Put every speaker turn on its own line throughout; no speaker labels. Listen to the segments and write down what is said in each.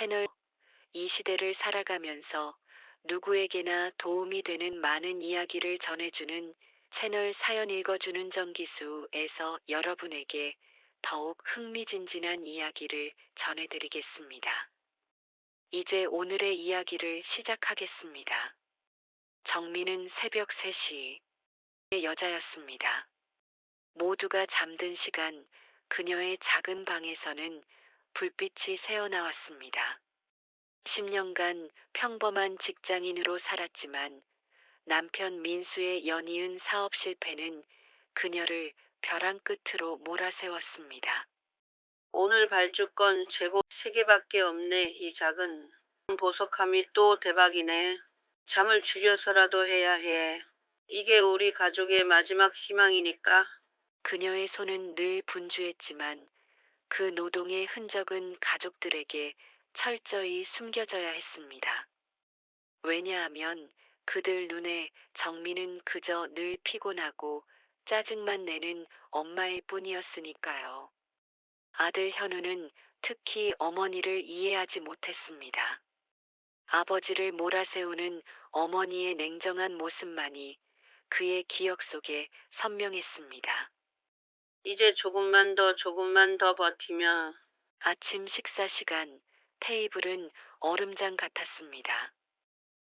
채널 이 시대를 살아가면서 누구에게나 도움이 되는 많은 이야기를 전해주는 채널 사연 읽어주는 정기수에서 여러분에게 더욱 흥미진진한 이야기를 전해드리겠습니다. 이제 오늘의 이야기를 시작하겠습니다. 정민은 새벽 3시의 여자였습니다. 모두가 잠든 시간 그녀의 작은 방에서는 불빛이 새어나왔습니다. 10년간 평범한 직장인으로 살았지만 남편 민수의 연이은 사업 실패는 그녀를 벼랑 끝으로 몰아세웠습니다.
오늘 발주권 재고 3개밖에 없네. 이 작은 보석함이 또 대박이네. 잠을 줄여서라도 해야 해. 이게 우리 가족의 마지막 희망이니까.
그녀의 손은 늘 분주했지만 그 노동의 흔적은 가족들에게 철저히 숨겨져야 했습니다. 왜냐하면 그들 눈에 정민은 그저 늘 피곤하고 짜증만 내는 엄마일 뿐이었으니까요. 아들 현우는 특히 어머니를 이해하지 못했습니다. 아버지를 몰아세우는 어머니의 냉정한 모습만이 그의 기억 속에 선명했습니다.
이제 조금만 더 버티면.
아침 식사 시간, 테이블은 얼음장 같았습니다.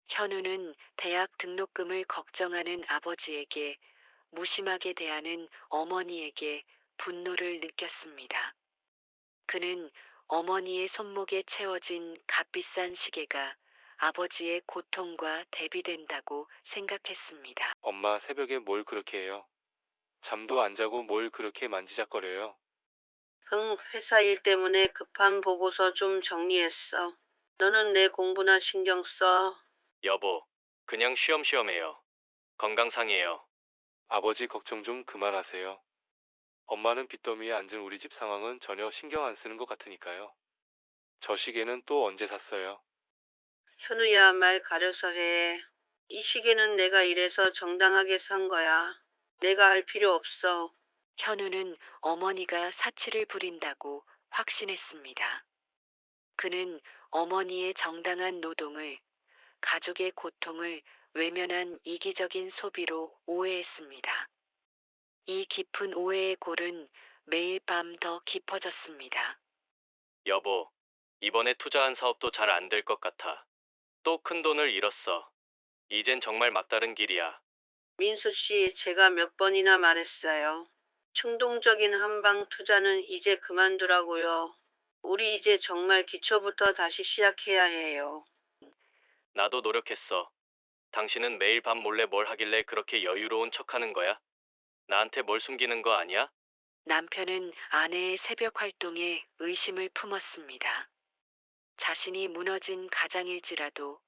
현우는 대학 등록금을 걱정하는 아버지에게 무심하게 대하는 어머니에게 분노를 느꼈습니다. 그는 어머니의 손목에 채워진 값비싼 시계가 아버지의 고통과 대비된다고 생각했습니다.
엄마 새벽에 뭘 그렇게 해요? 잠도 안 자고 뭘 그렇게 만지작거려요?
회사 일 때문에 급한 보고서 좀 정리했어. 너는 내 공부나 신경 써.
여보, 그냥 쉬엄쉬엄 해요. 건강상해요.
아버지 걱정 좀 그만하세요. 엄마는 빚더미에 앉은 우리 집 상황은 전혀 신경 안 쓰는 것 같으니까요. 저 시계는 또 언제 샀어요?
현우야, 말 가려서 해. 이 시계는 내가 이래서 정당하게 산 거야. 내가 할 필요 없어.
현우는 어머니가 사치를 부린다고 확신했습니다. 그는 어머니의 정당한 노동을, 가족의 고통을 외면한 이기적인 소비로 오해했습니다. 이 깊은 오해의 골은 매일 밤 더 깊어졌습니다.
여보, 이번에 투자한 사업도 잘 안 될 것 같아. 또 큰 돈을 잃었어. 이젠 정말 막다른 길이야.
민수 씨, 제가 몇 번이나 말했어요. 충동적인 한방 투자는 이제 그만두라고요. 우리 이제 정말 기초부터 다시 시작해야 해요.
나도 노력했어. 당신은 매일 밤 몰래 뭘 하길래 그렇게 여유로운 척하는 거야? 나한테 뭘 숨기는 거 아니야?
남편은 아내의 새벽 활동에 의심을 품었습니다. 자신이 무너진 가장일지라도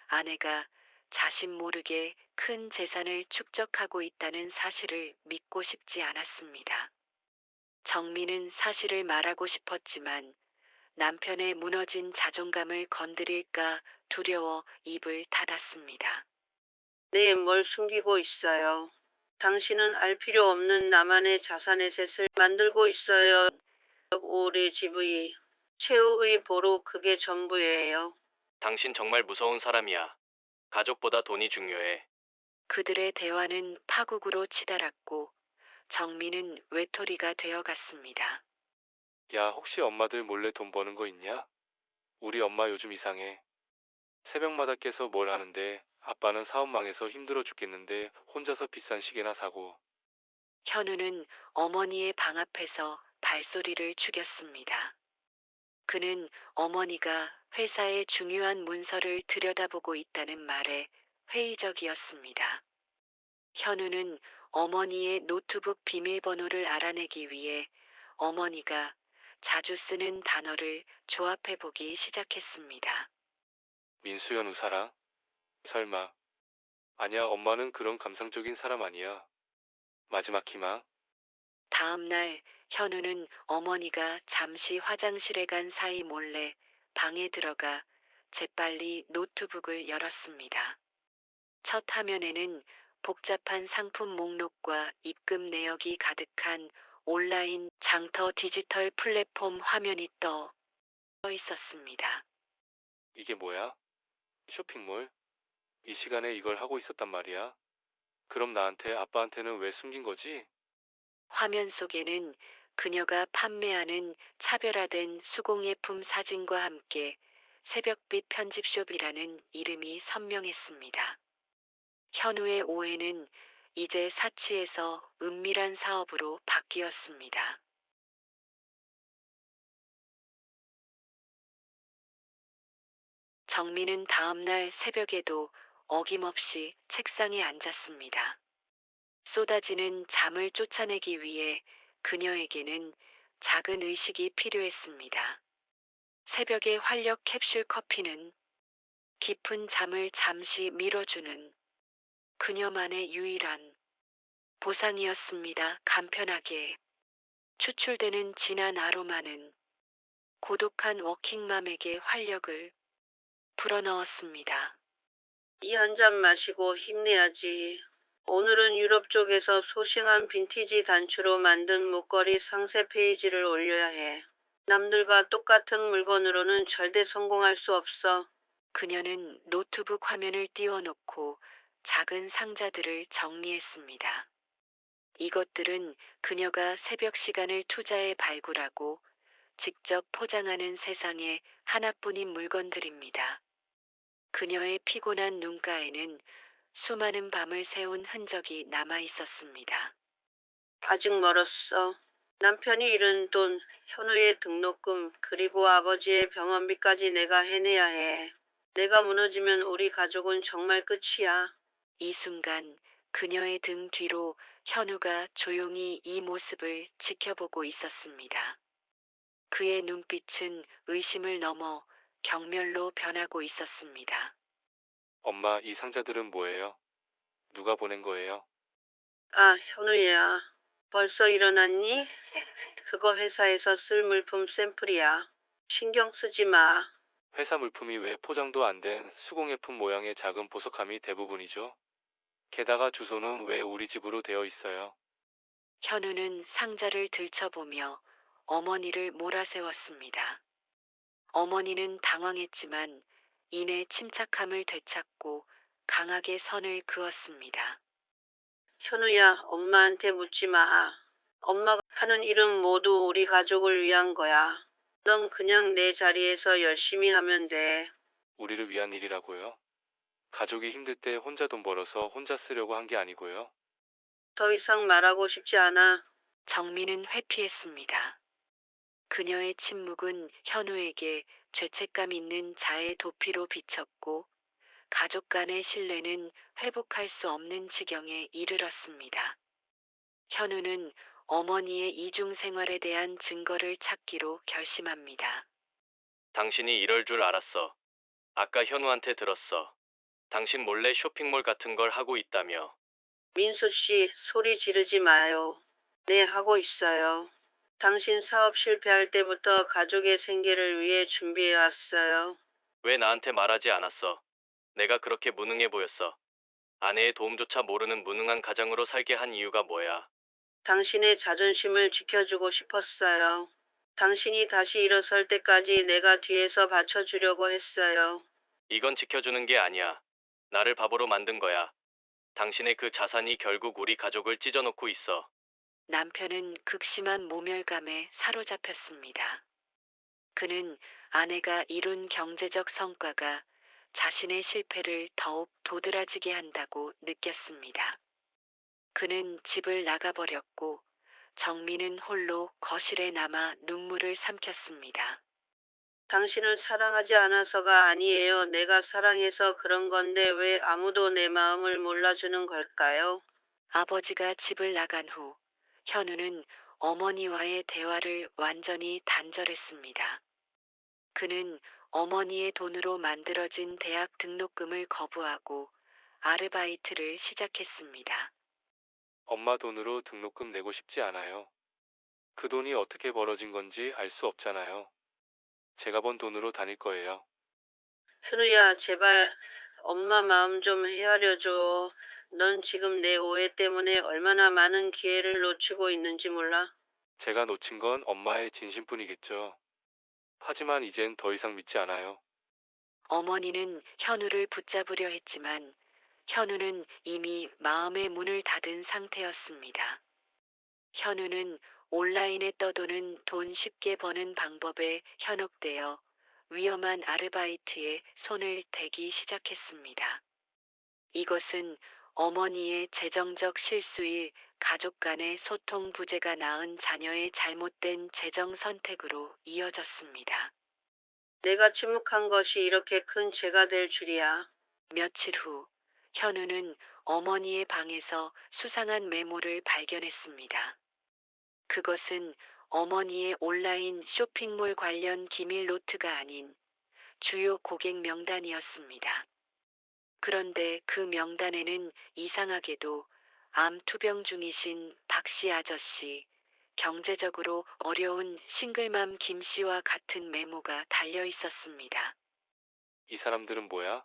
아내가 자신 모르게 큰 재산을 축적하고 있다는 사실을 믿고 싶지 않았습니다. 정민은 사실을 말하고 싶었지만 남편의 무너진 자존감을 건드릴까 두려워 입을 닫았습니다.
네, 뭘 숨기고 있어요. 당신은 알 필요 없는 나만의 자산에셋을 만들고 있어요. 우리 집의 최후의 보루, 그게 전부예요.
당신 정말 무서운 사람이야. 가족보다 돈이 중요해.
그들의 대화는 파국으로 치달았고 정민은 외톨이가 되어갔습니다.
야, 혹시 엄마들 몰래 돈 버는 거 있냐? 우리 엄마 요즘 이상해. 새벽마다 깨서 뭘 하는데 아빠는 사업 망해서 힘들어 죽겠는데 혼자서 비싼 시계나 사고.
현우는 어머니의 방 앞에서 발소리를 죽였습니다. 그는 어머니가 회사의 중요한 문서를 들여다보고 있다는 말에 회의적이었습니다. 현우는 어머니의 노트북 비밀번호를 알아내기 위해 어머니가 자주 쓰는 단어를 조합해보기 시작했습니다.
민수연 우사랑? 설마. 아니야, 엄마는 그런 감상적인 사람 아니야. 마지막 희망?
다음 날 현우는 어머니가 잠시 화장실에 간 사이 몰래 방에 들어가 재빨리 노트북을 열었습니다. 첫 화면에는 복잡한 상품 목록과 입금 내역이 가득한 온라인 장터 디지털 플랫폼 화면이 떠 있었습니다.
이게 뭐야? 쇼핑몰? 이 시간에 이걸 하고 있었단 말이야? 그럼 나한테, 아빠한테는 왜 숨긴 거지?
화면 속에는 그녀가 판매하는 차별화된 수공예품 사진과 함께 새벽빛 편집숍이라는 이름이 선명했습니다. 현우의 오해는 이제 사치에서 은밀한 사업으로 바뀌었습니다. 정민은 다음날 새벽에도 어김없이 책상에 앉았습니다. 쏟아지는 잠을 쫓아내기 위해 그녀에게는 작은 의식이 필요했습니다. 새벽의 활력 캡슐 커피는 깊은 잠을 잠시 밀어주는 그녀만의 유일한 보상이었습니다. 간편하게 추출되는 진한 아로마는 고독한 워킹맘에게 활력을 불어넣었습니다.
이 한 잔 마시고 힘내야지. 오늘은 유럽 쪽에서 소싱한 빈티지 단추로 만든 목걸이 상세 페이지를 올려야 해. 남들과 똑같은 물건으로는 절대 성공할 수 없어.
그녀는 노트북 화면을 띄워놓고 작은 상자들을 정리했습니다. 이것들은 그녀가 새벽 시간을 투자해 발굴하고 직접 포장하는 세상에 하나뿐인 물건들입니다. 그녀의 피곤한 눈가에는 수많은 밤을 새운 흔적이 남아 있었습니다.
아직 멀었어. 남편이 잃은 돈, 현우의 등록금, 그리고 아버지의 병원비까지 내가 해내야 해. 내가 무너지면 우리 가족은 정말 끝이야.
이 순간 그녀의 등 뒤로 현우가 조용히 이 모습을 지켜보고 있었습니다. 그의 눈빛은 의심을 넘어 경멸로 변하고 있었습니다.
엄마, 이 상자들은 뭐예요? 누가 보낸 거예요?
아, 현우야. 벌써 일어났니? 그거 회사에서 쓸 물품 샘플이야. 신경 쓰지 마.
회사 물품이 왜 포장도 안 된 수공예품 모양의 작은 보석함이 대부분이죠? 게다가 주소는 왜 우리 집으로 되어 있어요?
현우는 상자를 들춰보며 어머니를 몰아세웠습니다. 어머니는 당황했지만 이내 침착함을 되찾고 강하게 선을 그었습니다.
현우야, 엄마한테 묻지 마. 엄마가 하는 일은 모두 우리 가족을 위한 거야. 넌 그냥 내 자리에서 열심히 하면 돼.
우리를 위한 일이라고요? 가족이 힘들 때 혼자 돈 벌어서 혼자 쓰려고 한 게 아니고요.
더 이상 말하고 싶지 않아.
정민은 회피했습니다. 그녀의 침묵은 현우에게 죄책감 있는 자의 도피로 비쳤고 가족 간의 신뢰는 회복할 수 없는 지경에 이르렀습니다. 현우는 어머니의 이중 생활에 대한 증거를 찾기로 결심합니다.
당신이 이럴 줄 알았어. 아까 현우한테 들었어. 당신 몰래 쇼핑몰 같은 걸 하고 있다며.
민수 씨, 소리 지르지 마요. 네, 하고 있어요. 당신 사업 실패할 때부터 가족의 생계를 위해 준비해 왔어요.
왜 나한테 말하지 않았어? 내가 그렇게 무능해 보였어. 아내의 도움조차 모르는 무능한 가장으로 살게 한 이유가 뭐야?
당신의 자존심을 지켜주고 싶었어요. 당신이 다시 일어설 때까지 내가 뒤에서 받쳐주려고 했어요.
이건 지켜주는 게 아니야. 나를 바보로 만든 거야. 당신의 그 자산이 결국 우리 가족을 찢어놓고 있어.
남편은 극심한 모멸감에 사로잡혔습니다. 그는 아내가 이룬 경제적 성과가 자신의 실패를 더욱 도드라지게 한다고 느꼈습니다. 그는 집을 나가버렸고 정민은 홀로 거실에 남아 눈물을 삼켰습니다.
당신을 사랑하지 않아서가 아니에요. 내가 사랑해서 그런 건데 왜 아무도 내 마음을 몰라주는 걸까요?
아버지가 집을 나간 후 현우는 어머니와의 대화를 완전히 단절했습니다. 그는 어머니의 돈으로 만들어진 대학 등록금을 거부하고 아르바이트를 시작했습니다.
엄마 돈으로 등록금 내고 싶지 않아요. 그 돈이 어떻게 벌어진 건지 알 수 없잖아요. 제가 번 돈으로 다닐 거예요.
현우야, 제발 엄마 마음 좀 헤아려줘. 넌 지금 내 오해 때문에 얼마나 많은 기회를 놓치고 있는지 몰라.
제가 놓친 건 엄마의 진심뿐이겠죠. 하지만 이젠 더 이상 믿지 않아요.
어머니는 현우를 붙잡으려 했지만 현우는 이미 마음의 문을 닫은 상태였습니다. 현우는 온라인에 떠도는 돈 쉽게 버는 방법에 현혹되어 위험한 아르바이트에 손을 대기 시작했습니다. 이것은 어머니의 재정적 실수일 가족 간의 소통 부재가 낳은 자녀의 잘못된 재정 선택으로 이어졌습니다.
내가 침묵한 것이 이렇게 큰 죄가 될 줄이야.
며칠 후 현우는 어머니의 방에서 수상한 메모를 발견했습니다. 그것은 어머니의 온라인 쇼핑몰 관련 기밀 노트가 아닌 주요 고객 명단이었습니다. 그런데 그 명단에는 이상하게도 암 투병 중이신 박 씨 아저씨, 경제적으로 어려운 싱글맘 김 씨와 같은 메모가 달려 있었습니다.
이 사람들은 뭐야?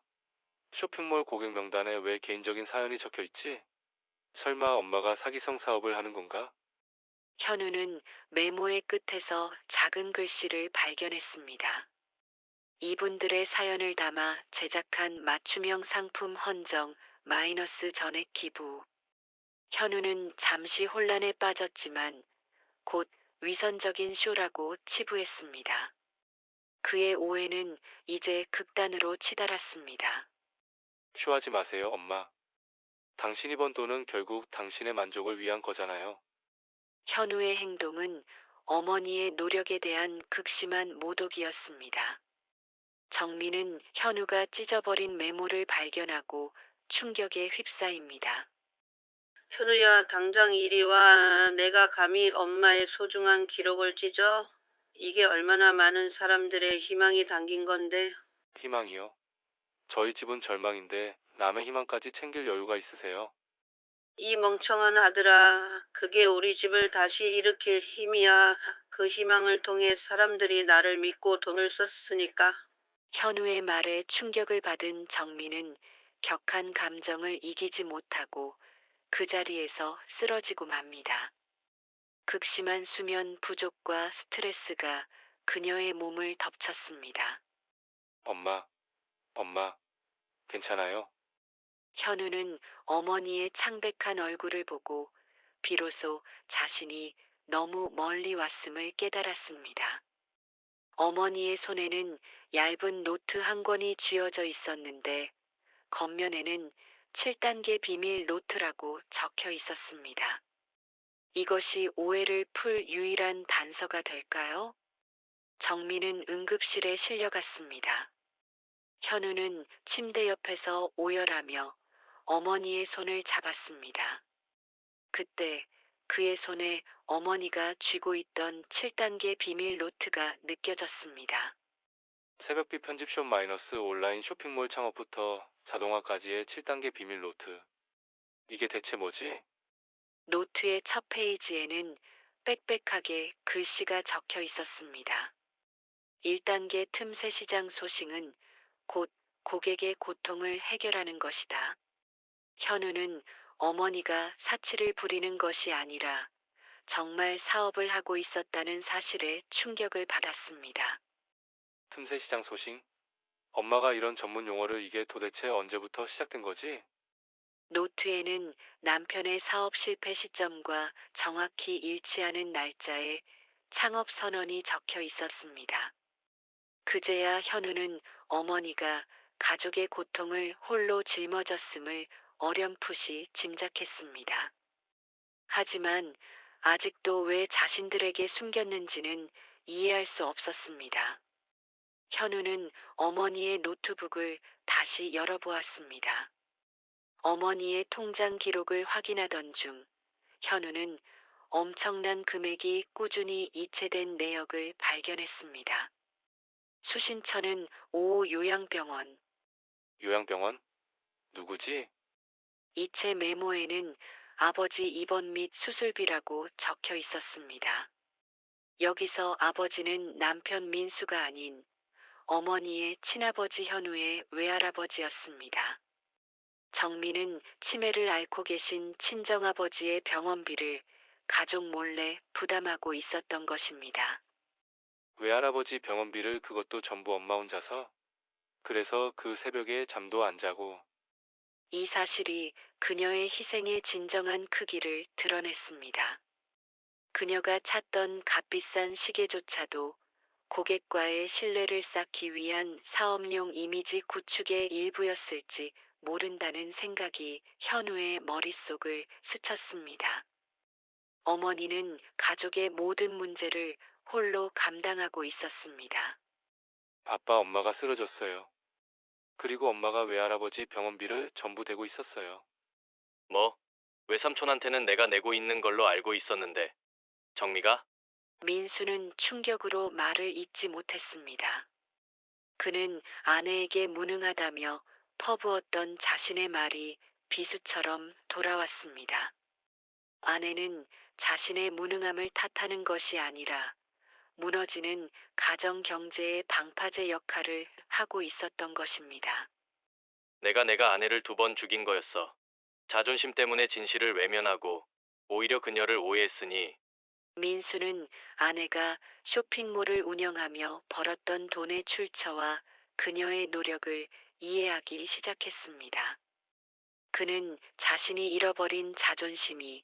쇼핑몰 고객 명단에 왜 개인적인 사연이 적혀 있지? 설마 엄마가 사기성 사업을 하는 건가?
현우는 메모의 끝에서 작은 글씨를 발견했습니다. 이분들의 사연을 담아 제작한 맞춤형 상품 헌정 마이너스 전액 기부. 현우는 잠시 혼란에 빠졌지만 곧 위선적인 쇼라고 치부했습니다. 그의 오해는 이제 극단으로 치달았습니다.
쇼하지 마세요, 엄마. 당신이 번 돈은 결국 당신의 만족을 위한 거잖아요.
현우의 행동은 어머니의 노력에 대한 극심한 모독이었습니다. 정민은 현우가 찢어버린 메모를 발견하고 충격에 휩싸입니다.
현우야, 당장 이리 와. 내가 감히 엄마의 소중한 기록을 찢어? 이게 얼마나 많은 사람들의 희망이 담긴 건데.
희망이요? 저희 집은 절망인데 남의 희망까지 챙길 여유가 있으세요?
이 멍청한 아들아, 그게 우리 집을 다시 일으킬 힘이야. 그 희망을 통해 사람들이 나를 믿고 돈을 썼으니까.
현우의 말에 충격을 받은 정민은 격한 감정을 이기지 못하고 그 자리에서 쓰러지고 맙니다. 극심한 수면 부족과 스트레스가 그녀의 몸을 덮쳤습니다.
엄마, 괜찮아요?
현우는 어머니의 창백한 얼굴을 보고 비로소 자신이 너무 멀리 왔음을 깨달았습니다. 어머니의 손에는 얇은 노트 한 권이 쥐어져 있었는데 겉면에는 7단계 비밀 노트라고 적혀 있었습니다. 이것이 오해를 풀 유일한 단서가 될까요? 정민은 응급실에 실려갔습니다. 현우는 침대 옆에서 오열하며 어머니의 손을 잡았습니다. 그때 그의 손에 어머니가 쥐고 있던 7단계 비밀 노트가 느껴졌습니다.
새벽비 편집숍 마이너스 온라인 쇼핑몰 창업부터 자동화까지의 7단계 비밀 노트. 이게 대체 뭐지?
노트의 첫 페이지에는 빽빽하게 글씨가 적혀 있었습니다. 1단계 틈새 시장 소싱은 곧 고객의 고통을 해결하는 것이다. 현우는 어머니가 사치를 부리는 것이 아니라 정말 사업을 하고 있었다는 사실에 충격을 받았습니다.
틈새 시장 소싱? 엄마가 이런 전문 용어를 이게 도대체 언제부터 시작된 거지?
노트에는 남편의 사업 실패 시점과 정확히 일치하는 날짜에 창업 선언이 적혀 있었습니다. 그제야 현우는 어머니가 가족의 고통을 홀로 짊어졌음을 어렴풋이 짐작했습니다. 하지만 아직도 왜 자신들에게 숨겼는지는 이해할 수 없었습니다. 현우는 어머니의 노트북을 다시 열어보았습니다. 어머니의 통장 기록을 확인하던 중 현우는 엄청난 금액이 꾸준히 이체된 내역을 발견했습니다. 수신처는 오 요양병원.
요양병원? 누구지?
이체 메모에는 아버지 입원 및 수술비라고 적혀 있었습니다. 여기서 아버지는 남편 민수가 아닌 어머니의 친아버지 현우의 외할아버지였습니다. 정민은 치매를 앓고 계신 친정아버지의 병원비를 가족 몰래 부담하고 있었던 것입니다.
외할아버지 병원비를 그것도 전부 엄마 혼자서? 그래서 그 새벽에 잠도 안 자고
이 사실이 그녀의 희생의 진정한 크기를 드러냈습니다. 그녀가 찾던 값비싼 시계조차도 고객과의 신뢰를 쌓기 위한 사업용 이미지 구축의 일부였을지 모른다는 생각이 현우의 머릿속을 스쳤습니다. 어머니는 가족의 모든 문제를 홀로 감당하고 있었습니다.
아빠 엄마가 쓰러졌어요. 그리고 엄마가 외할아버지 병원비를 전부 대고 있었어요.
뭐? 외삼촌한테는 내가 내고 있는 걸로 알고 있었는데. 정미가?
민수는 충격으로 말을 잇지 못했습니다. 그는 아내에게 무능하다며 퍼부었던 자신의 말이 비수처럼 돌아왔습니다. 아내는 자신의 무능함을 탓하는 것이 아니라 무너지는 가정 경제의 방파제 역할을 하고 있었던 것입니다.
내가 아내를 2번 죽인 거였어. 자존심 때문에 진실을 외면하고 오히려 그녀를 오해했으니
민수는 아내가 쇼핑몰을 운영하며 벌었던 돈의 출처와 그녀의 노력을 이해하기 시작했습니다. 그는 자신이 잃어버린 자존심이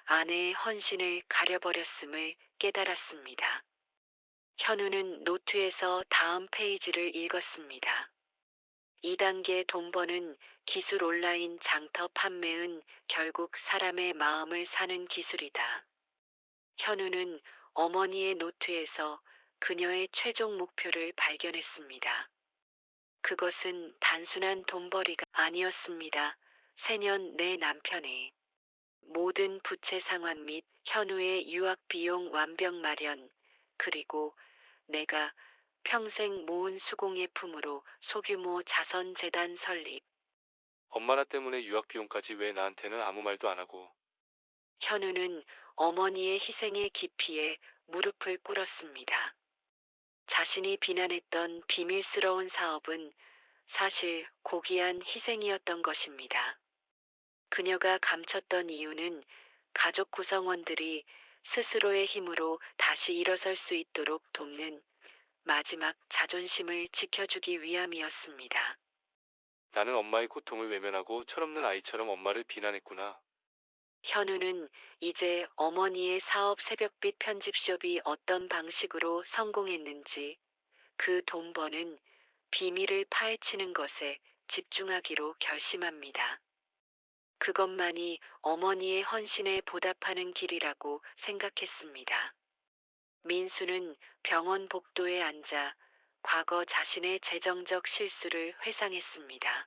아내의 헌신을 가려버렸음을 깨달았습니다. 현우는 노트에서 다음 페이지를 읽었습니다. 2단계 돈 버는 기술 온라인 장터 판매은 결국 사람의 마음을 사는 기술이다. 현우는 어머니의 노트에서 그녀의 최종 목표를 발견했습니다. 그것은 단순한 돈벌이가 아니었습니다. 새년 내 남편의 모든 부채 상환 및 현우의 유학 비용 완벽 마련, 그리고 내가 평생 모은 수공예품으로 소규모 자선재단 설립.
엄마 나 때문에 유학 비용까지 왜 나한테는 아무 말도 안 하고.
현우는 어머니의 희생의 깊이에 무릎을 꿇었습니다. 자신이 비난했던 비밀스러운 사업은 사실 고귀한 희생이었던 것입니다. 그녀가 감췄던 이유는 가족 구성원들이 스스로의 힘으로 다시 일어설 수 있도록 돕는 마지막 자존심을 지켜주기 위함이었습니다.
나는 엄마의 고통을 외면하고 철없는 아이처럼 엄마를 비난했구나.
현우는 이제 어머니의 사업 새벽빛 편집숍이 어떤 방식으로 성공했는지 그 돈 버는 비밀을 파헤치는 것에 집중하기로 결심합니다. 그것만이 어머니의 헌신에 보답하는 길이라고 생각했습니다. 민수는 병원 복도에 앉아 과거 자신의 재정적 실수를 회상했습니다.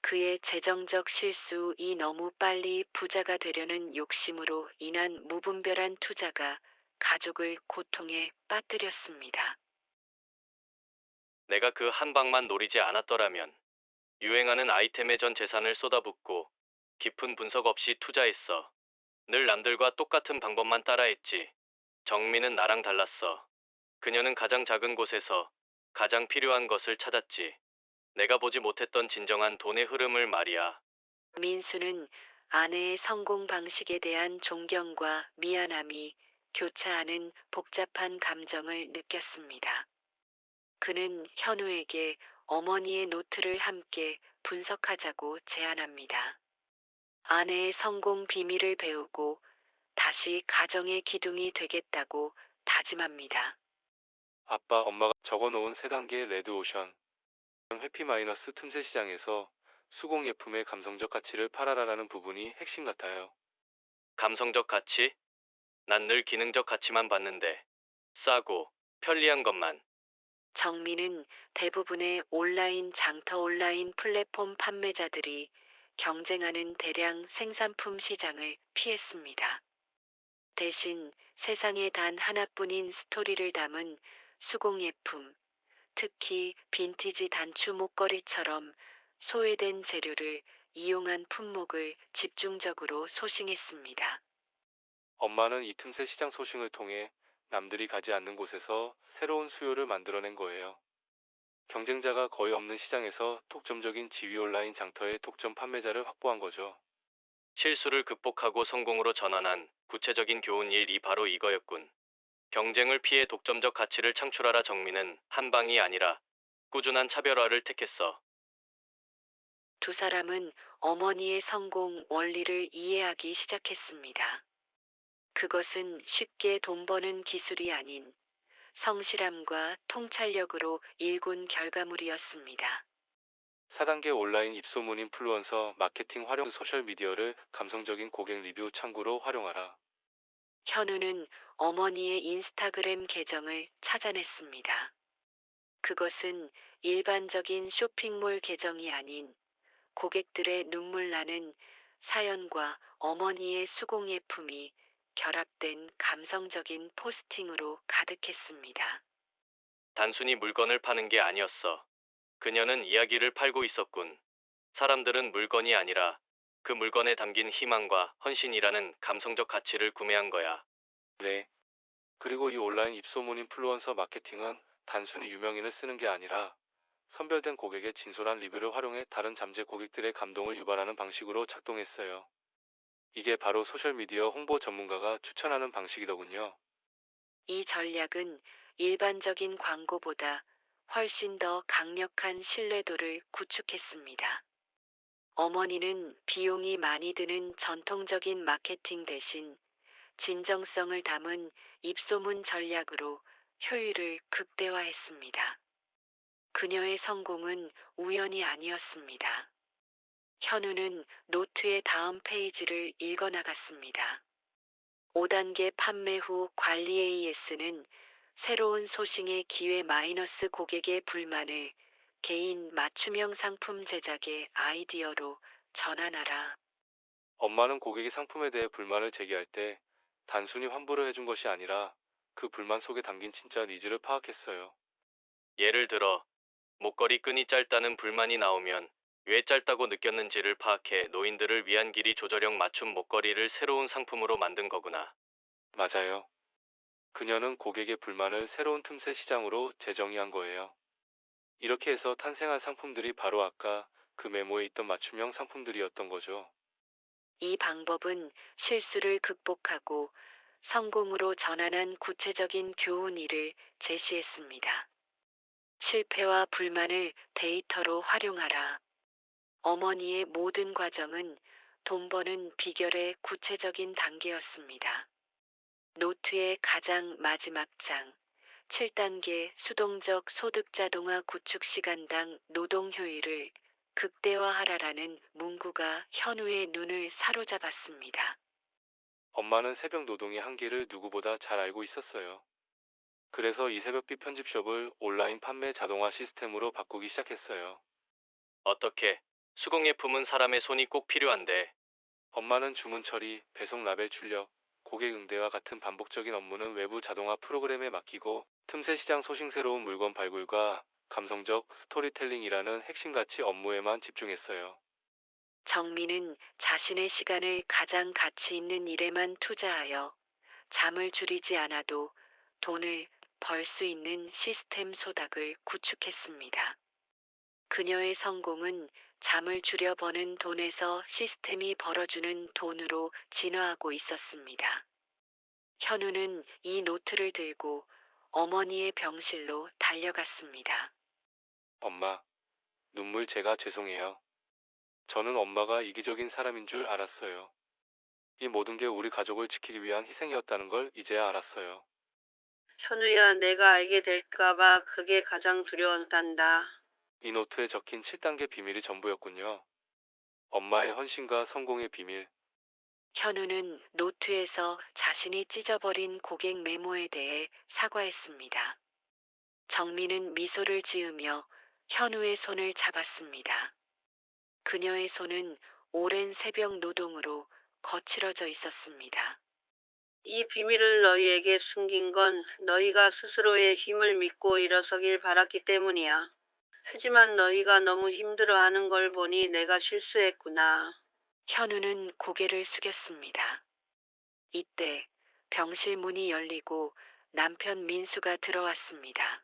그의 재정적 실수이 너무 빨리 부자가 되려는 욕심으로 인한 무분별한 투자가 가족을 고통에 빠뜨렸습니다.
내가 그 한 방만 노리지 않았더라면 유행하는 아이템에 전 재산을 쏟아붓고 깊은 분석 없이 투자했어. 늘 남들과 똑같은 방법만 따라했지. 정미는 나랑 달랐어. 그녀는 가장 작은 곳에서 가장 필요한 것을 찾았지. 내가 보지 못했던 진정한 돈의 흐름을 말이야.
민수는 아내의 성공 방식에 대한 존경과 미안함이 교차하는 복잡한 감정을 느꼈습니다. 그는 현우에게 어머니의 노트를 함께 분석하자고 제안합니다. 아내의 성공 비밀을 배우고 다시 가정의 기둥이 되겠다고 다짐합니다.
아빠 엄마가 적어놓은 3단계 레드오션, 회피 마이너스 틈새 시장에서 수공예품의 감성적 가치를 팔아라라는 부분이 핵심 같아요.
감성적 가치? 난 늘 기능적 가치만 봤는데. 싸고 편리한 것만.
정미는 대부분의 온라인 장터 온라인 플랫폼 판매자들이 경쟁하는 대량 생산품 시장을 피했습니다. 대신 세상에 단 하나뿐인 스토리를 담은 수공예품, 특히 빈티지 단추 목걸이처럼 소외된 재료를 이용한 품목을 집중적으로 소싱했습니다.
엄마는 이 틈새 시장 소싱을 통해 남들이 가지 않는 곳에서 새로운 수요를 만들어낸 거예요. 경쟁자가 거의 없는 시장에서 독점적인 지위 온라인 장터의 독점 판매자를 확보한 거죠.
실수를 극복하고 성공으로 전환한 구체적인 교훈 1이 바로 이거였군. 경쟁을 피해 독점적 가치를 창출하라. 정미는 한 방이 아니라 꾸준한 차별화를 택했어.
두 사람은 어머니의 성공 원리를 이해하기 시작했습니다. 그것은 쉽게 돈 버는 기술이 아닌 성실함과 통찰력으로 일군 결과물이었습니다.
4단계 온라인 입소문 인플루언서 마케팅 활용 소셜미디어를 감성적인 고객 리뷰 창구로 활용하라.
현우는 어머니의 인스타그램 계정을 찾아냈습니다. 그것은 일반적인 쇼핑몰 계정이 아닌 고객들의 눈물 나는 사연과 어머니의 수공예품이 결합된 감성적인 포스팅으로 가득했습니다.
단순히 물건을 파는 게 아니었어. 그녀는 이야기를 팔고 있었군. 사람들은 물건이 아니라 그 물건에 담긴 희망과 헌신이라는 감성적 가치를 구매한 거야.
네. 그리고 이 온라인 입소문 인플루언서 마케팅은 단순히 유명인을 쓰는 게 아니라 선별된 고객의 진솔한 리뷰를 활용해 다른 잠재 고객들의 감동을 유발하는 방식으로 작동했어요. 이게 바로 소셜미디어 홍보 전문가가 추천하는 방식이더군요.
이 전략은 일반적인 광고보다 훨씬 더 강력한 신뢰도를 구축했습니다. 어머니는 비용이 많이 드는 전통적인 마케팅 대신 진정성을 담은 입소문 전략으로 효율을 극대화했습니다. 그녀의 성공은 우연이 아니었습니다. 현우는 노트의 다음 페이지를 읽어나갔습니다. 5단계 판매 후 관리 AS는 새로운 소싱의 기회 마이너스 고객의 불만을 개인 맞춤형 상품 제작의 아이디어로 전환하라.
엄마는 고객이 상품에 대해 불만을 제기할 때 단순히 환불을 해준 것이 아니라 그 불만 속에 담긴 진짜 니즈를 파악했어요.
예를 들어, 목걸이 끈이 짧다는 불만이 나오면 왜 짧다고 느꼈는지를 파악해 노인들을 위한 길이 조절형 맞춤 목걸이를 새로운 상품으로 만든 거구나.
맞아요. 그녀는 고객의 불만을 새로운 틈새 시장으로 재정의한 거예요. 이렇게 해서 탄생한 상품들이 바로 아까 그 메모에 있던 맞춤형 상품들이었던 거죠.
이 방법은 실수를 극복하고 성공으로 전환한 구체적인 교훈이를 제시했습니다. 실패와 불만을 데이터로 활용하라. 어머니의 모든 과정은 돈 버는 비결의 구체적인 단계였습니다. 노트의 가장 마지막 장, 7단계 수동적 소득 자동화 구축 시간당 노동 효율을 극대화하라라는 문구가 현우의 눈을 사로잡았습니다.
엄마는 새벽 노동의 한계를 누구보다 잘 알고 있었어요. 그래서 이 새벽비 편집숍을 온라인 판매 자동화 시스템으로 바꾸기 시작했어요.
어떻게? 수공예품은 사람의 손이 꼭 필요한데,
엄마는 주문 처리, 배송 라벨 출력, 고객 응대와 같은 반복적인 업무는 외부 자동화 프로그램에 맡기고 틈새 시장 소싱 새로운 물건 발굴과 감성적 스토리텔링이라는 핵심 가치 업무에만 집중했어요.
정민은 자신의 시간을 가장 가치 있는 일에만 투자하여 잠을 줄이지 않아도 돈을 벌 수 있는 시스템 소닥을 구축했습니다. 그녀의 성공은 잠을 줄여 버는 돈에서 시스템이 벌어주는 돈으로 진화하고 있었습니다. 현우는 이 노트를 들고 어머니의 병실로 달려갔습니다.
엄마, 눈물 제가 죄송해요. 저는 엄마가 이기적인 사람인 줄 알았어요. 이 모든 게 우리 가족을 지키기 위한 희생이었다는 걸 이제야 알았어요.
현우야, 내가 알게 될까봐 그게 가장 두려웠단다.
이 노트에 적힌 7단계 비밀이 전부였군요. 엄마의 헌신과 성공의 비밀.
현우는 노트에서 자신이 찢어버린 고객 메모에 대해 사과했습니다. 정민은 미소를 지으며 현우의 손을 잡았습니다. 그녀의 손은 오랜 새벽 노동으로 거칠어져 있었습니다.
이 비밀을 너희에게 숨긴 건 너희가 스스로의 힘을 믿고 일어서길 바랐기 때문이야. 하지만 너희가 너무 힘들어하는 걸 보니 내가 실수했구나.
현우는 고개를 숙였습니다. 이때 병실 문이 열리고 남편 민수가 들어왔습니다.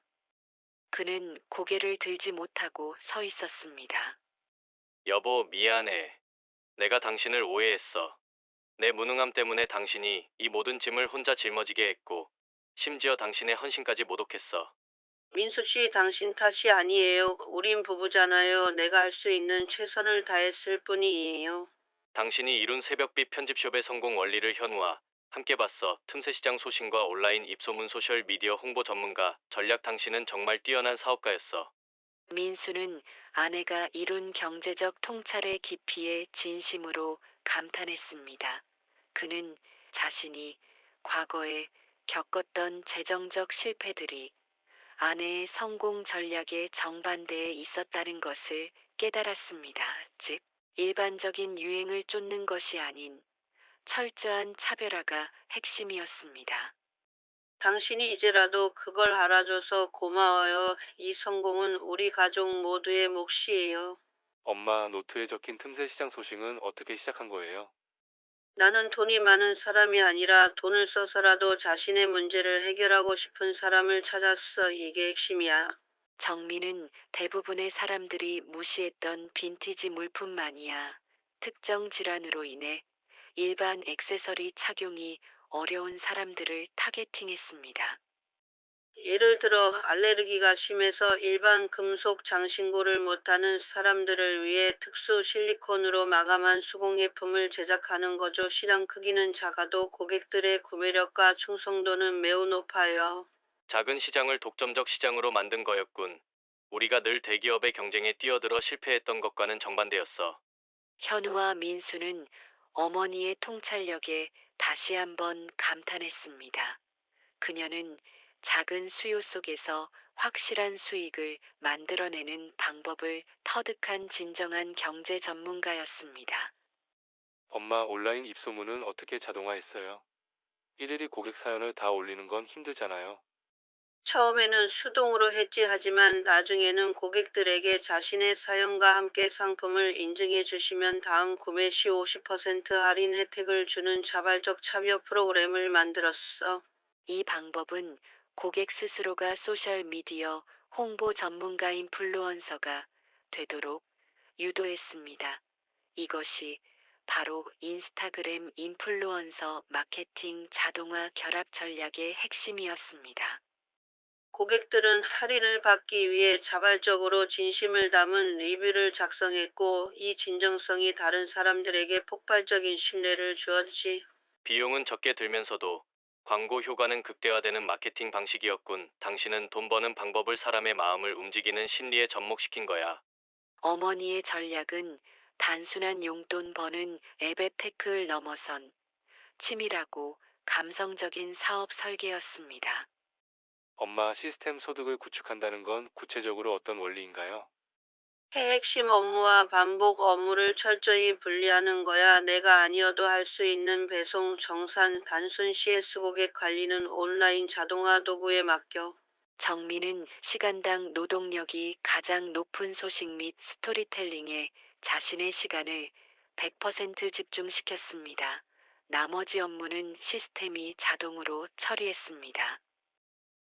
그는 고개를 들지 못하고 서 있었습니다.
여보, 미안해. 내가 당신을 오해했어. 내 무능함 때문에 당신이 이 모든 짐을 혼자 짊어지게 했고, 심지어 당신의 헌신까지 모독했어.
민수 씨, 당신 탓이 아니에요. 우린 부부잖아요. 내가 할 수 있는 최선을 다했을 뿐이에요.
당신이 이룬 새벽비 편집숍의 성공 원리를 현우와 함께 봤어. 틈새 시장 소신과 온라인 입소문 소셜 미디어 홍보 전문가 전략 당신은 정말 뛰어난 사업가였어.
민수는 아내가 이룬 경제적 통찰의 깊이에 진심으로 감탄했습니다. 그는 자신이 과거에 겪었던 재정적 실패들이 아내의 성공 전략의 정반대에 있었다는 것을 깨달았습니다. 즉, 일반적인 유행을 쫓는 것이 아닌 철저한 차별화가 핵심이었습니다.
당신이 이제라도 그걸 알아줘서 고마워요. 이 성공은 우리 가족 모두의 몫이에요.
엄마, 노트에 적힌 틈새 시장 소식은 어떻게 시작한 거예요?
나는 돈이 많은 사람이 아니라 돈을 써서라도 자신의 문제를 해결하고 싶은 사람을 찾았어. 이게 핵심이야.
정미는 대부분의 사람들이 무시했던 빈티지 물품 마니아, 특정 질환으로 인해 일반 액세서리 착용이 어려운 사람들을 타겟팅했습니다.
예를 들어 알레르기가 심해서 일반 금속 장신구를 못하는 사람들을 위해 특수 실리콘으로 마감한 수공예품을 제작하는 거죠. 시장 크기는 작아도 고객들의 구매력과 충성도는 매우 높아요.
작은 시장을 독점적 시장으로 만든 거였군. 우리가 늘 대기업의 경쟁에 뛰어들어 실패했던 것과는 정반대였어.
현우와 민수는 어머니의 통찰력에 다시 한번 감탄했습니다. 그녀는 작은 수요 속에서 확실한 수익을 만들어내는 방법을 터득한 진정한 경제 전문가였습니다.
엄마, 온라인 입소문은 어떻게 자동화했어요? 일일이 고객 사연을 다 올리는 건 힘들잖아요.
처음에는 수동으로 했지 하지만 나중에는 고객들에게 자신의 사연과 함께 상품을 인증해 주시면 다음 구매 시 50% 할인 혜택을 주는 자발적 참여 프로그램을 만들었어.
이 방법은 고객 스스로가 소셜미디어 홍보 전문가 인플루언서가 되도록 유도했습니다. 이것이 바로 인스타그램 인플루언서 마케팅 자동화 결합 전략의 핵심이었습니다.
고객들은 할인을 받기 위해 자발적으로 진심을 담은 리뷰를 작성했고 이 진정성이 다른 사람들에게 폭발적인 신뢰를 주었지.
비용은 적게 들면서도 광고 효과는 극대화되는 마케팅 방식이었군. 당신은 돈 버는 방법을 사람의 마음을 움직이는 심리에 접목시킨 거야.
어머니의 전략은 단순한 용돈 버는 앱의 테크를 넘어선 치밀하고 감성적인 사업 설계였습니다.
엄마, 시스템 소득을 구축한다는 건 구체적으로 어떤 원리인가요?
핵심 업무와 반복 업무를 철저히 분리하는 거야. 내가 아니어도 할 수 있는 배송, 정산, 단순 CS 고객 관리는 온라인 자동화 도구에 맡겨.
정민은 시간당 노동력이 가장 높은 소식 및 스토리텔링에 자신의 시간을 100% 집중시켰습니다. 나머지 업무는 시스템이 자동으로 처리했습니다.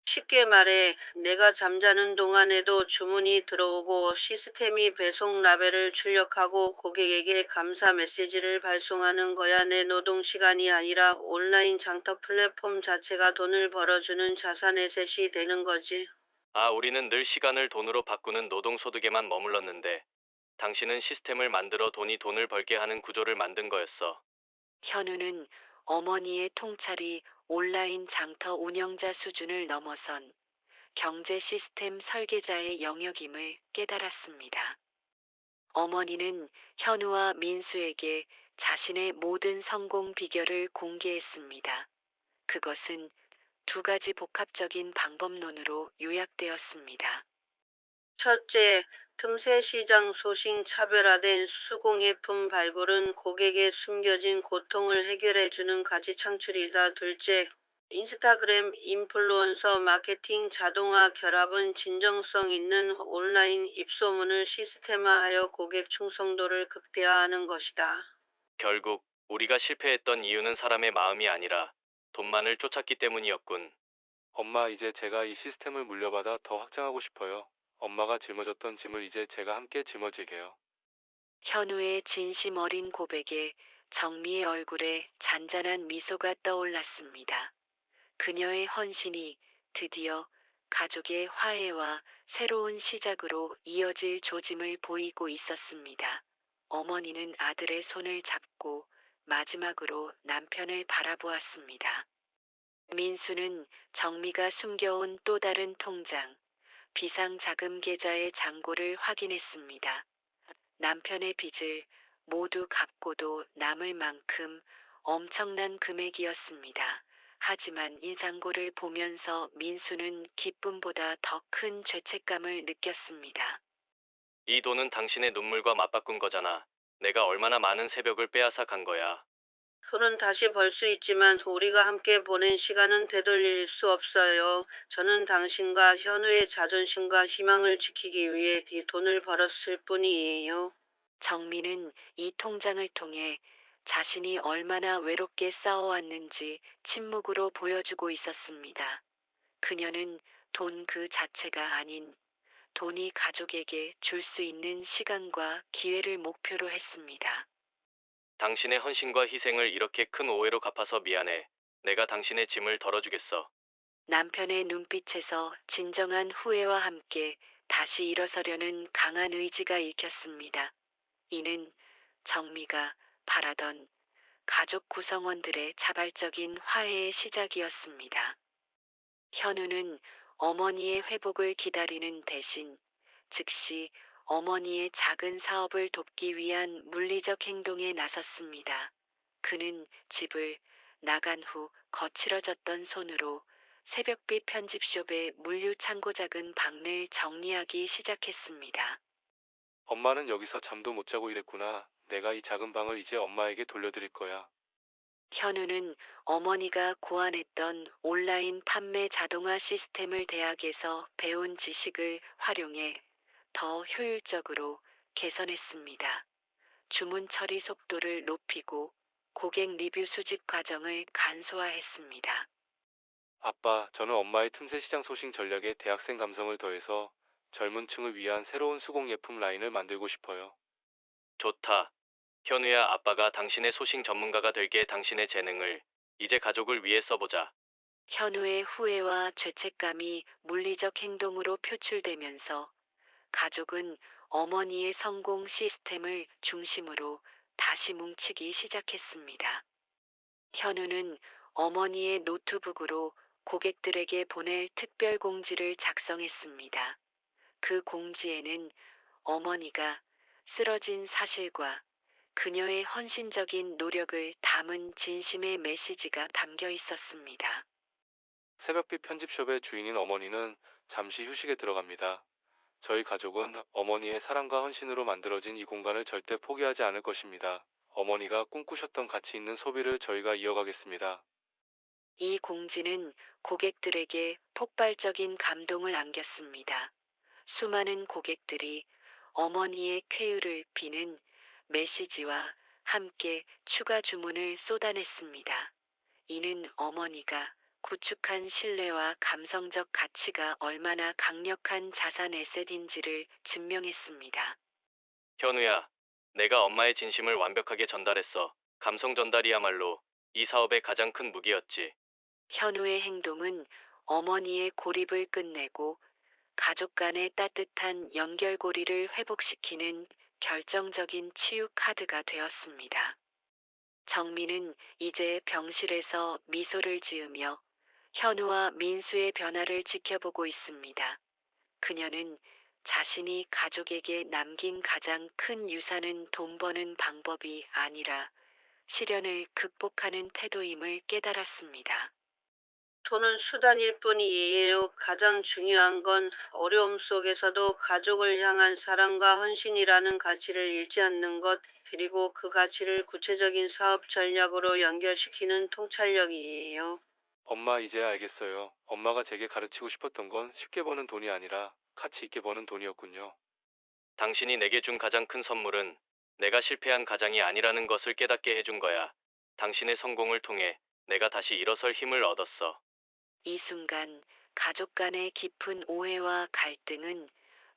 쉽게 말해, 내가 잠자는 동안에도 주문이 들어오고 시스템이 배송 라벨을 출력하고 고객에게 감사 메시지를 발송하는 거야. 내 노동 시간이 아니라 온라인 장터 플랫폼 자체가 돈을 벌어주는 자산 에셋이 되는 거지.
아, 우리는 늘 시간을 돈으로 바꾸는 노동소득에만 머물렀는데, 당신은 시스템을 만들어 돈이 돈을 벌게 하는 구조를 만든 거였어.
현우는 어머니의 통찰이 온라인 장터 운영자 수준을 넘어선 경제 시스템 설계자의 영역임을 깨달았습니다. 어머니는 현우와 민수에게 자신의 모든 성공 비결을 공개했습니다. 그것은 두 가지 복합적인 방법론으로 요약되었습니다.
첫째, 틈새 시장 소싱 차별화된 수공예품 발굴은 고객의 숨겨진 고통을 해결해주는 가치 창출이다. 둘째, 인스타그램 인플루언서 마케팅 자동화 결합은 진정성 있는 온라인 입소문을 시스템화하여 고객 충성도를 극대화하는 것이다.
결국, 우리가 실패했던 이유는 사람의 마음이 아니라 돈만을 쫓았기 때문이었군.
엄마, 이제 제가 이 시스템을 물려받아 더 확장하고 싶어요. 엄마가 짊어졌던 짐을 이제 제가 함께 짊어지게요.
현우의 진심 어린 고백에 정미의 얼굴에 잔잔한 미소가 떠올랐습니다. 그녀의 헌신이 드디어 가족의 화해와 새로운 시작으로 이어질 조짐을 보이고 있었습니다. 어머니는 아들의 손을 잡고 마지막으로 남편을 바라보았습니다. 민수는 정미가 숨겨온 또 다른 통장, 비상자금 계좌의 잔고를 확인했습니다. 남편의 빚을 모두 갚고도 남을 만큼 엄청난 금액이었습니다. 하지만 이 잔고를 보면서 민수는 기쁨보다 더 큰 죄책감을 느꼈습니다.
이 돈은 당신의 눈물과 맞바꾼 거잖아. 내가 얼마나 많은 새벽을 빼앗아 간 거야.
돈은 다시 벌 수 있지만 우리가 함께 보낸 시간은 되돌릴 수 없어요. 저는 당신과 현우의 자존심과 희망을 지키기 위해 이 돈을 벌었을 뿐이에요.
정민은 이 통장을 통해 자신이 얼마나 외롭게 싸워왔는지 침묵으로 보여주고 있었습니다. 그녀는 돈 그 자체가 아닌 돈이 가족에게 줄 수 있는 시간과 기회를 목표로 했습니다.
당신의 헌신과 희생을 이렇게 큰 오해로 갚아서 미안해. 내가 당신의 짐을 덜어주겠어.
남편의 눈빛에서 진정한 후회와 함께 다시 일어서려는 강한 의지가 읽혔습니다. 이는 정미가 바라던 가족 구성원들의 자발적인 화해의 시작이었습니다. 현우는 어머니의 회복을 기다리는 대신 즉시 어머니의 작은 사업을 돕기 위한 물리적 행동에 나섰습니다. 그는 집을 나간 후 거칠어졌던 손으로 새벽빛 편집숍의 물류 창고 작은 방을 정리하기 시작했습니다.
엄마는 여기서 잠도 못 자고 이랬구나. 내가 이 작은 방을 이제 엄마에게 돌려드릴 거야.
현우는 어머니가 고안했던 온라인 판매 자동화 시스템을 대학에서 배운 지식을 활용해 더 효율적으로 개선했습니다. 주문 처리 속도를 높이고 고객 리뷰 수집 과정을 간소화했습니다.
아빠, 저는 엄마의 틈새 시장 소싱 전략에 대학생 감성을 더해서 젊은 층을 위한 새로운 수공예품 라인을 만들고 싶어요.
좋다. 현우야, 아빠가 당신의 소싱 전문가가 될게. 당신의 재능을 이제 가족을 위해 써보자.
현우의 후회와 죄책감이 물리적 행동으로 표출되면서 가족은 어머니의 성공 시스템을 중심으로 다시 뭉치기 시작했습니다. 현우는 어머니의 노트북으로 고객들에게 보낼 특별 공지를 작성했습니다. 그 공지에는 어머니가 쓰러진 사실과 그녀의 헌신적인 노력을 담은 진심의 메시지가 담겨 있었습니다.
새벽빛 편집숍의 주인인 어머니는 잠시 휴식에 들어갑니다. 저희 가족은 어머니의 사랑과 헌신으로 만들어진 이 공간을 절대 포기하지 않을 것입니다. 어머니가 꿈꾸셨던 가치 있는 소비를 저희가 이어가겠습니다.
이 공지는 고객들에게 폭발적인 감동을 안겼습니다. 수많은 고객들이 어머니의 쾌유를 비는 메시지와 함께 추가 주문을 쏟아냈습니다. 이는 어머니가 구축한 신뢰와 감성적 가치가 얼마나 강력한 자산 에셋인지를 증명했습니다.
현우야, 내가 엄마의 진심을 완벽하게 전달했어. 감성 전달이야말로 이 사업의 가장 큰 무기였지.
현우의 행동은 어머니의 고립을 끝내고 가족 간의 따뜻한 연결고리를 회복시키는 결정적인 치유 카드가 되었습니다. 정민은 이제 병실에서 미소를 지으며 현우와 민수의 변화를 지켜보고 있습니다. 그녀는 자신이 가족에게 남긴 가장 큰 유산은 돈 버는 방법이 아니라 시련을 극복하는 태도임을 깨달았습니다.
돈은 수단일 뿐이에요. 가장 중요한 건 어려움 속에서도 가족을 향한 사랑과 헌신이라는 가치를 잃지 않는 것, 그리고 그 가치를 구체적인 사업 전략으로 연결시키는 통찰력이에요.
엄마, 이제 알겠어요. 엄마가 제게 가르치고 싶었던 건 쉽게 버는 돈이 아니라 가치 있게 버는 돈이었군요.
당신이 내게 준 가장 큰 선물은 내가 실패한 가장이 아니라는 것을 깨닫게 해준 거야. 당신의 성공을 통해 내가 다시 일어설 힘을 얻었어.
이 순간 가족 간의 깊은 오해와 갈등은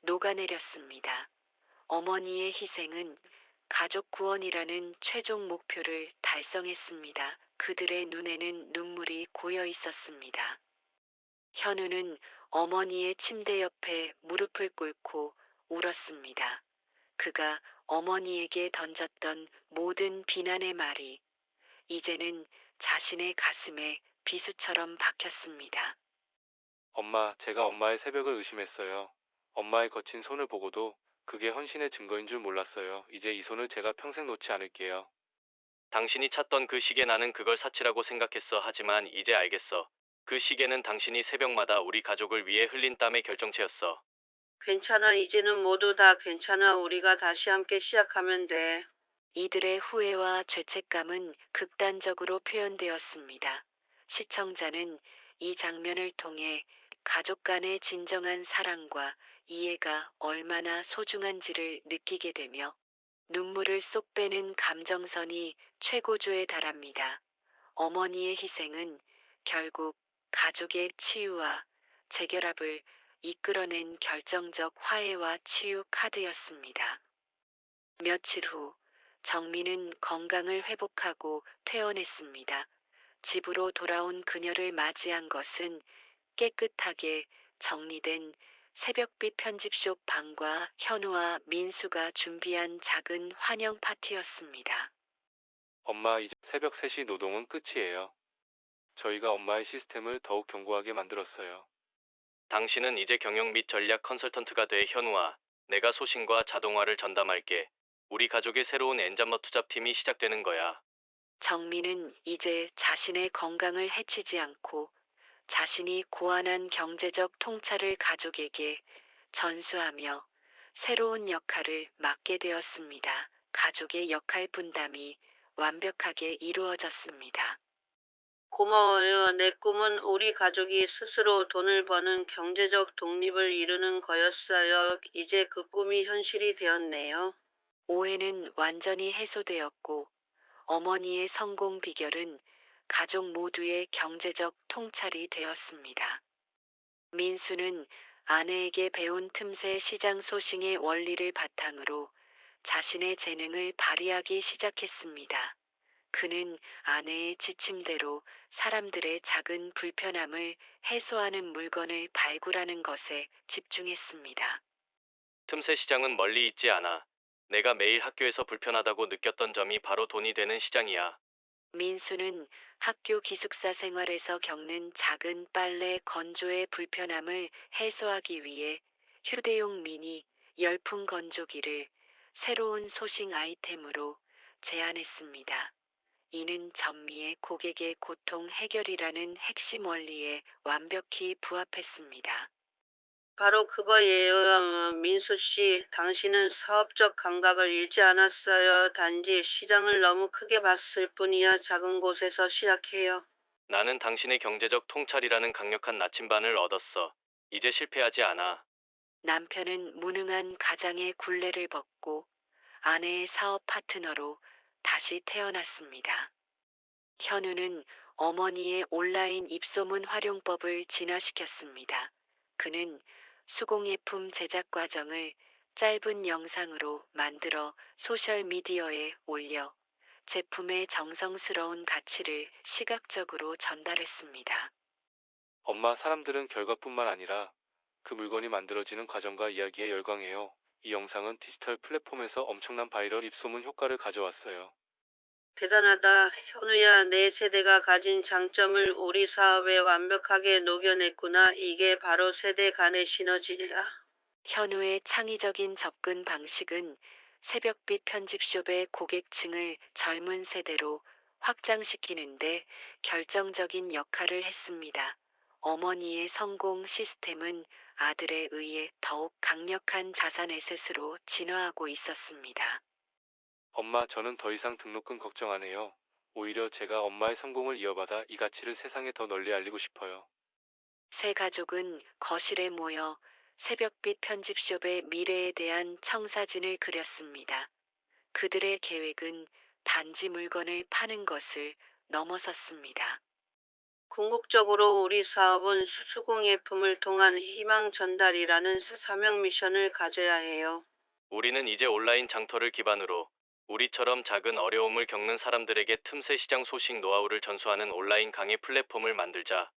녹아내렸습니다. 어머니의 희생은 가족 구원이라는 최종 목표를 달성했습니다. 그들의 눈에는 눈물이 고여 있었습니다. 현우는 어머니의 침대 옆에 무릎을 꿇고 울었습니다. 그가 어머니에게 던졌던 모든 비난의 말이 이제는 자신의 가슴에 비수처럼 박혔습니다.
엄마, 제가 엄마의 새벽을 의심했어요. 엄마의 거친 손을 보고도 그게 헌신의 증거인 줄 몰랐어요. 이제 이 손을 제가 평생 놓지 않을게요.
당신이 찾던 그 시계 나는 그걸 사치라고 생각했어. 하지만 이제 알겠어. 그 시계는 당신이 새벽마다 우리 가족을 위해 흘린 땀의 결정체였어.
괜찮아. 이제는 모두 다 괜찮아. 우리가 다시 함께 시작하면 돼.
이들의 후회와 죄책감은 극단적으로 표현되었습니다. 시청자는 이 장면을 통해 가족 간의 진정한 사랑과 이해가 얼마나 소중한지를 느끼게 되며 눈물을 쏙 빼는 감정선이 최고조에 달합니다. 어머니의 희생은 결국 가족의 치유와 재결합을 이끌어낸 결정적 화해와 치유 카드였습니다. 며칠 후 정민은 건강을 회복하고 퇴원했습니다. 집으로 돌아온 그녀를 맞이한 것은 깨끗하게 정리된 새벽빛 편집숍 방과 현우와 민수가 준비한 작은 환영 파티였습니다.
엄마, 이제 새벽 3시 노동은 끝이에요. 저희가 엄마의 시스템을 더욱 견고하게 만들었어요.
당신은 이제 경영 및 전략 컨설턴트가 돼. 현우와 내가 소신과 자동화를 전담할게. 우리 가족의 새로운 엔잡머 투잡팀이 시작되는 거야.
정민은 이제 자신의 건강을 해치지 않고 자신이 고안한 경제적 통찰을 가족에게 전수하며 새로운 역할을 맡게 되었습니다. 가족의 역할 분담이 완벽하게 이루어졌습니다.
고마워요. 내 꿈은 우리 가족이 스스로 돈을 버는 경제적 독립을 이루는 거였어요. 이제 그 꿈이 현실이 되었네요.
오해는 완전히 해소되었고 어머니의 성공 비결은 가족 모두의 경제적 통찰이 되었습니다. 민수는 아내에게 배운 틈새 시장 소싱의 원리를 바탕으로 자신의 재능을 발휘하기 시작했습니다. 그는 아내의 지침대로 사람들의 작은 불편함을 해소하는 물건을 발굴하는 것에 집중했습니다.
틈새 시장은 멀리 있지 않아. 내가 매일 학교에서 불편하다고 느꼈던 점이 바로 돈이 되는 시장이야.
민수는 학교 기숙사 생활에서 겪는 작은 빨래 건조의 불편함을 해소하기 위해 휴대용 미니 열풍 건조기를 새로운 소싱 아이템으로 제안했습니다. 이는 전미의 고객의 고통 해결이라는 핵심 원리에 완벽히 부합했습니다.
바로 그거예요. 민수 씨, 당신은 사업적 감각을 잃지 않았어요. 단지 시장을 너무 크게 봤을 뿐이야. 작은 곳에서 시작해요.
나는 당신의 경제적 통찰이라는 강력한 나침반을 얻었어. 이제 실패하지 않아.
남편은 무능한 가장의 굴레를 벗고 아내의 사업 파트너로 다시 태어났습니다. 현우는 어머니의 온라인 입소문 활용법을 진화시켰습니다. 그는 수공예품 제작 과정을 짧은 영상으로 만들어 소셜미디어에 올려 제품의 정성스러운 가치를 시각적으로 전달했습니다.
엄마, 사람들은 결과뿐만 아니라 그 물건이 만들어지는 과정과 이야기에 열광해요. 이 영상은 디지털 플랫폼에서 엄청난 바이럴 입소문 효과를 가져왔어요.
대단하다. 현우야, 내 세대가 가진 장점을 우리 사업에 완벽하게 녹여냈구나. 이게 바로 세대 간의 시너지야.
현우의 창의적인 접근 방식은 새벽빛 편집숍의 고객층을 젊은 세대로 확장시키는데 결정적인 역할을 했습니다. 어머니의 성공 시스템은 아들에 의해 더욱 강력한 자산 에셋으로 진화하고 있었습니다.
엄마, 저는 더 이상 등록금 걱정 안 해요. 오히려 제가 엄마의 성공을 이어받아 이 가치를 세상에 더 널리 알리고 싶어요.
세 가족은 거실에 모여 새벽빛 편집숍의 미래에 대한 청사진을 그렸습니다. 그들의 계획은 단지 물건을 파는 것을 넘어섰습니다.
궁극적으로 우리 사업은 수공예품을 통한 희망 전달이라는 사명 미션을 가져야 해요.
우리는 이제 온라인 장터를 기반으로 우리처럼 작은 어려움을 겪는 사람들에게 틈새 시장 소식 노하우를 전수하는 온라인 강의 플랫폼을 만들자.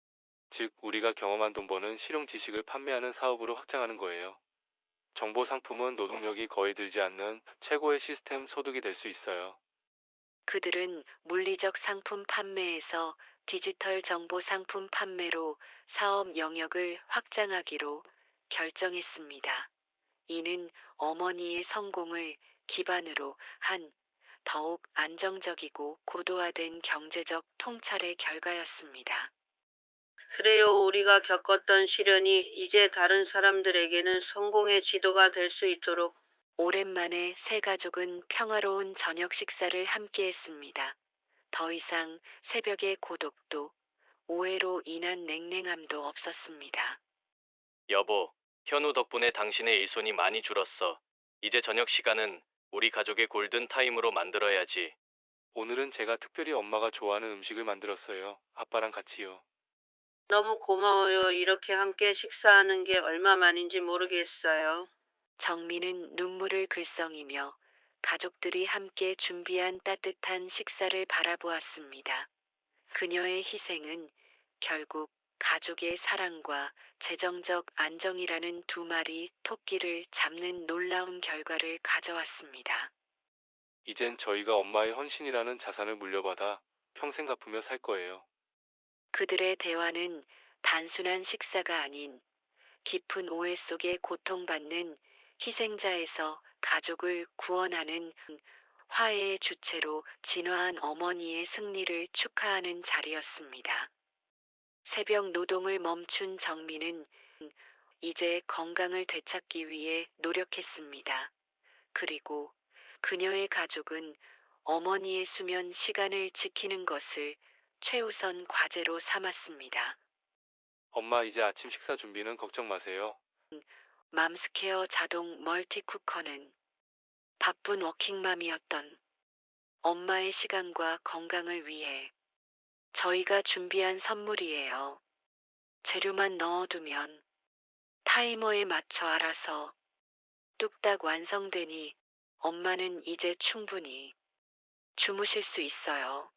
즉, 우리가 경험한 돈 버는 실용 지식을 판매하는 사업으로 확장하는 거예요. 정보 상품은 노동력이 거의 들지 않는 최고의 시스템 소득이 될 수 있어요.
그들은 물리적 상품 판매에서 디지털 정보 상품 판매로 사업 영역을 확장하기로 결정했습니다. 이는 어머니의 성공을 기반으로 한 더욱 안정적이고 고도화된 경제적 통찰의 결과였습니다.
그래요. 우리가 겪었던 시련이 이제 다른 사람들에게는 성공의 지도가 될 수 있도록.
오랜만에 세 가족은 평화로운 저녁 식사를 함께 했습니다. 더 이상 새벽의 고독도 오해로 인한 냉랭함도 없었습니다.
여보, 현우 덕분에 당신의 일손이 많이 줄었어. 이제 저녁 시간은 우리 가족의 골든 타임으로 만들어야지.
오늘은 제가 특별히 엄마가 좋아하는 음식을 만들었어요. 아빠랑 같이요.
너무 고마워요. 이렇게 함께 식사하는 게 얼마만인지 모르겠어요.
정민은 눈물을 글썽이며 가족들이 함께 준비한 따뜻한 식사를 바라보았습니다. 그녀의 희생은 결국 가족의 사랑과 재정적 안정이라는 두 마리 토끼를 잡는 놀라운 결과를 가져왔습니다.
이젠 저희가 엄마의 헌신이라는 자산을 물려받아 평생 갚으며 살 거예요.
그들의 대화는 단순한 식사가 아닌 깊은 오해 속에 고통받는 희생자에서 가족을 구원하는 화해의 주체로 진화한 어머니의 승리를 축하하는 자리였습니다. 새벽 노동을 멈춘 정민은 이제 건강을 되찾기 위해 노력했습니다. 그리고 그녀의 가족은 어머니의 수면 시간을 지키는 것을 최우선 과제로 삼았습니다.
엄마, 이제 아침 식사 준비는 걱정 마세요.
맘스케어 자동 멀티쿠커는 바쁜 워킹맘이었던 엄마의 시간과 건강을 위해 저희가 준비한 선물이에요. 재료만 넣어두면 타이머에 맞춰 알아서 뚝딱 완성되니 엄마는 이제 충분히 주무실 수 있어요.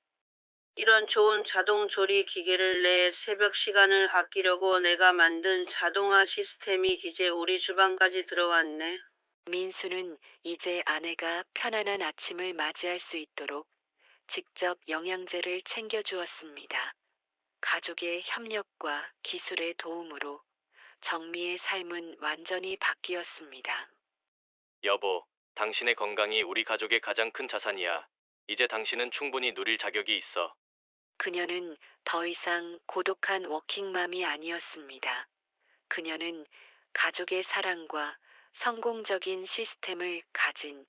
이런 좋은 자동 조리 기계를 내 새벽 시간을 아끼려고 내가 만든 자동화 시스템이 이제 우리 주방까지 들어왔네.
민수는 이제 아내가 편안한 아침을 맞이할 수 있도록 직접 영양제를 챙겨주었습니다. 가족의 협력과 기술의 도움으로 정미의 삶은 완전히 바뀌었습니다.
여보, 당신의 건강이 우리 가족의 가장 큰 자산이야. 이제 당신은 충분히 누릴 자격이 있어.
그녀는 더 이상 고독한 워킹맘이 아니었습니다. 그녀는 가족의 사랑과 성공적인 시스템을 가진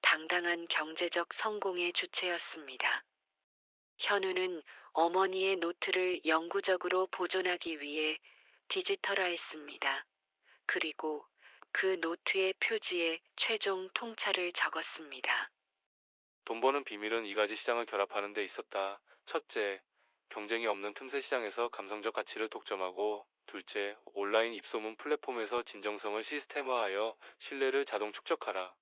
당당한 경제적 성공의 주체였습니다. 현우는 어머니의 노트를 영구적으로 보존하기 위해 디지털화했습니다. 그리고 그 노트의 표지에 최종 통찰을 적었습니다.
돈 버는 비밀은 이 가지 시장을 결합하는 데 있었다. 첫째, 경쟁이 없는 틈새 시장에서 감성적 가치를 독점하고, 둘째, 온라인 입소문 플랫폼에서 진정성을 시스템화하여 신뢰를 자동 축적하라.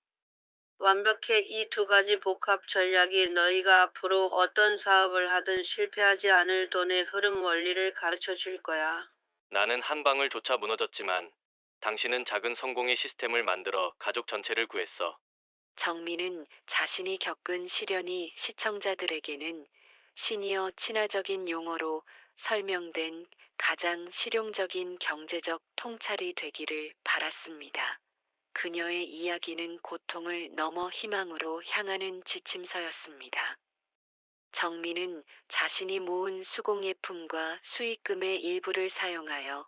완벽해. 이 두 가지 복합 전략이 너희가 앞으로 어떤 사업을 하든 실패하지 않을 돈의 흐름 원리를 가르쳐 줄 거야.
나는 한 방울조차 무너졌지만 당신은 작은 성공의 시스템을 만들어 가족 전체를 구했어.
정민은 자신이 겪은 시련이 시청자들에게는 시니어 친화적인 용어로 설명된 가장 실용적인 경제적 통찰이 되기를 바랐습니다. 그녀의 이야기는 고통을 넘어 희망으로 향하는 지침서였습니다. 정민은 자신이 모은 수공예품과 수익금의 일부를 사용하여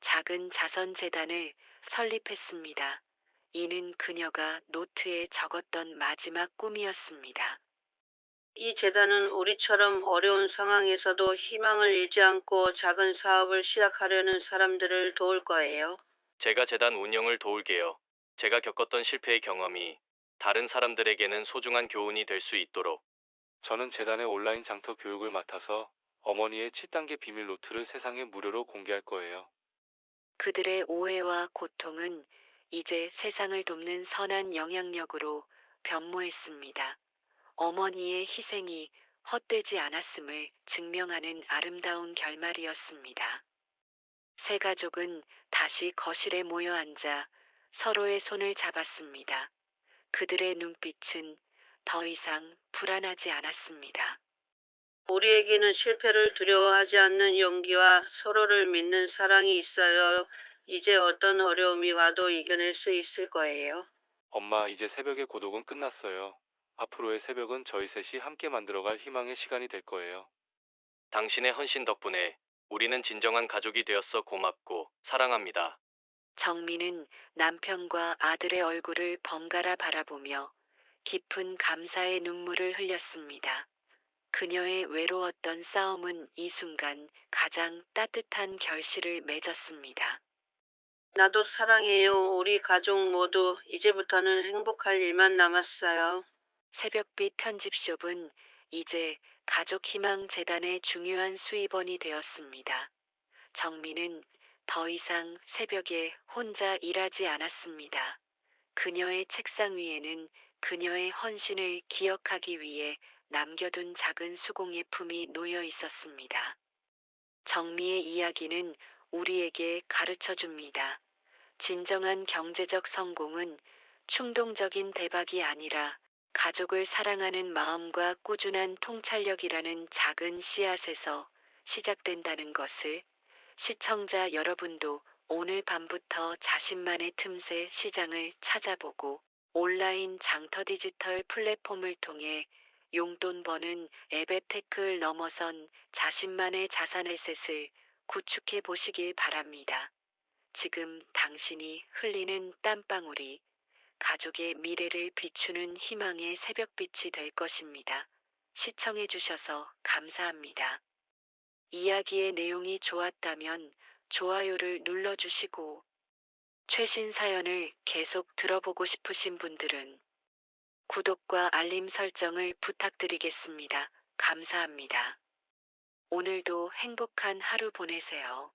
작은 자선재단을 설립했습니다. 이는 그녀가 노트에 적었던 마지막 꿈이었습니다.
이 재단은 우리처럼 어려운 상황에서도 희망을 잃지 않고 작은 사업을 시작하려는 사람들을 도울 거예요.
제가 재단 운영을 도울게요. 제가 겪었던 실패의 경험이 다른 사람들에게는 소중한 교훈이 될 수 있도록.
저는 재단의 온라인 장터 교육을 맡아서 어머니의 7단계 비밀 노트를 세상에 무료로 공개할 거예요.
그들의 오해와 고통은 이제 세상을 돕는 선한 영향력으로 변모했습니다. 어머니의 희생이 헛되지 않았음을 증명하는 아름다운 결말이었습니다. 세 가족은 다시 거실에 모여 앉아 서로의 손을 잡았습니다. 그들의 눈빛은 더 이상 불안하지 않았습니다.
우리에게는 실패를 두려워하지 않는 용기와 서로를 믿는 사랑이 있어요. 이제 어떤 어려움이 와도 이겨낼 수 있을 거예요.
엄마, 이제 새벽의 고독은 끝났어요. 앞으로의 새벽은 저희 셋이 함께 만들어갈 희망의 시간이 될 거예요.
당신의 헌신 덕분에 우리는 진정한 가족이 되었어. 고맙고 사랑합니다.
정민은 남편과 아들의 얼굴을 번갈아 바라보며 깊은 감사의 눈물을 흘렸습니다. 그녀의 외로웠던 싸움은 이 순간 가장 따뜻한 결실을 맺었습니다.
나도 사랑해요. 우리 가족 모두 이제부터는 행복할 일만 남았어요.
새벽빛 편집숍은 이제 가족희망재단의 중요한 수입원이 되었습니다. 정민은 더 이상 새벽에 혼자 일하지 않았습니다. 그녀의 책상 위에는 그녀의 헌신을 기억하기 위해 남겨둔 작은 수공예품이 놓여 있었습니다. 정미의 이야기는 우리에게 가르쳐 줍니다. 진정한 경제적 성공은 충동적인 대박이 아니라 가족을 사랑하는 마음과 꾸준한 통찰력이라는 작은 씨앗에서 시작된다는 것을 시청자 여러분도 오늘 밤부터 자신만의 틈새 시장을 찾아보고 온라인 장터 디지털 플랫폼을 통해 용돈 버는 앱의 넘어선 자신만의 자산의 셋을 구축해 보시길 바랍니다. 지금 당신이 흘리는 땀방울이 가족의 미래를 비추는 희망의 새벽빛이 될 것입니다. 시청해 주셔서 감사합니다. 이야기의 내용이 좋았다면 좋아요를 눌러주시고 최신 사연을 계속 들어보고 싶으신 분들은 구독과 알림 설정을 부탁드리겠습니다. 감사합니다. 오늘도 행복한 하루 보내세요.